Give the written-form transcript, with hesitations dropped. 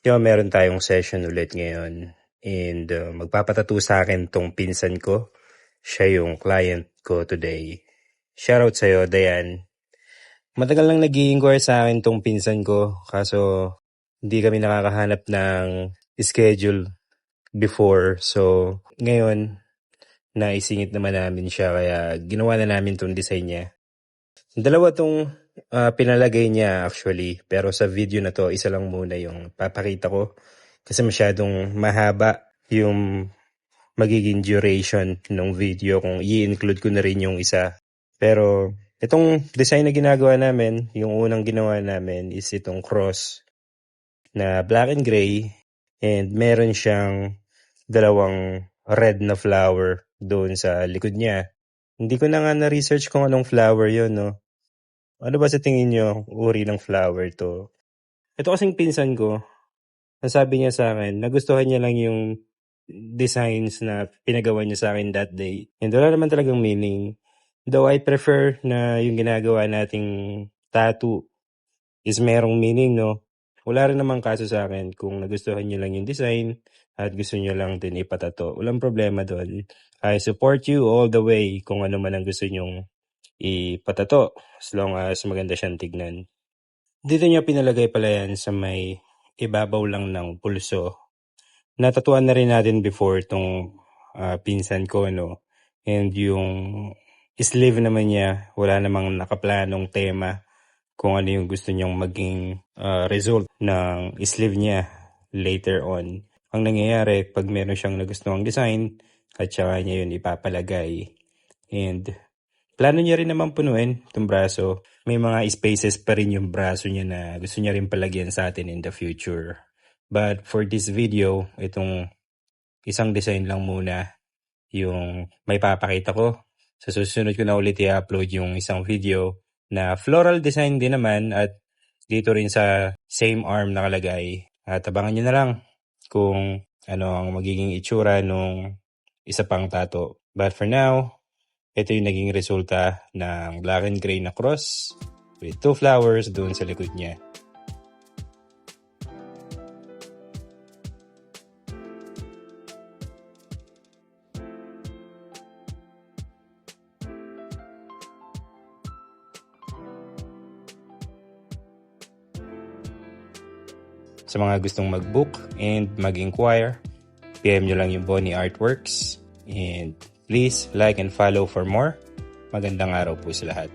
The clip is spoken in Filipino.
Meron tayong session ulit ngayon and magpapatattoo sa akin tong pinsan ko. Siya yung client ko today. Shoutout sa'yo, Dayan. Matagal lang nag-i-inquire sa akin tong pinsan ko kaso hindi kami nakakahanap ng schedule before. So, ngayon, naisingit naman namin siya kaya ginawa na namin tong design niya. Dalawa tong pinalagay niya actually, pero sa video na to, isa lang muna yung papakita ko kasi masyadong mahaba yung magiging duration ng video kung i-include ko na rin yung isa. Pero itong design na ginagawa namin, yung unang ginawa namin is itong cross na black and gray and meron siyang dalawang red na flower doon sa likod niya. Hindi ko na nga na-research kung anong flower yon, no? Ano ba sa tingin nyo uri ng flower to? Ito kasing pinsan ko, nasabi niya sa akin, nagustuhan niya lang yung designs na pinagawa niya sa akin that day. And wala naman talagang meaning. Though I prefer na yung ginagawa nating tattoo is merong meaning, no? Wala rin naman kaso sa akin kung nagustuhan niyo lang yung design at gusto niyo lang din ipatato. Walang problema doon. I support you all the way kung ano man ang gusto nyong ipatato as long as maganda siyang tignan. Dito niya pinalagay pala yan sa may ibabaw lang ng pulso. Natatuan na rin natin before itong pinsan ko, no? And yung sleeve naman niya, wala namang nakaplanong tema kung ano yung gusto niyang maging result ng sleeve niya later on. Ang nangyayari, pag meron siyang nagustuhang design, at saka niya yun ipapalagay. And plano niya rin naman punuin itong braso. May mga spaces pa rin yung braso niya na gusto niya rin palagyan sa atin in the future. But for this video, itong isang design lang muna yung may papakita ko. Sa susunod ko na ulit i-upload yung isang video na floral design din naman at dito rin sa same arm nakalagay. At abangan nyo na lang kung ano ang magiging itsura nung isa pang tattoo. But for now, ito yung naging resulta ng black and gray na cross with 2 flowers doon sa likod niya. Sa mga gustong mag-book and mag-inquire, PM nyo lang yung Bonnie Artworks. And please like and follow for more. Magandang araw po sa lahat.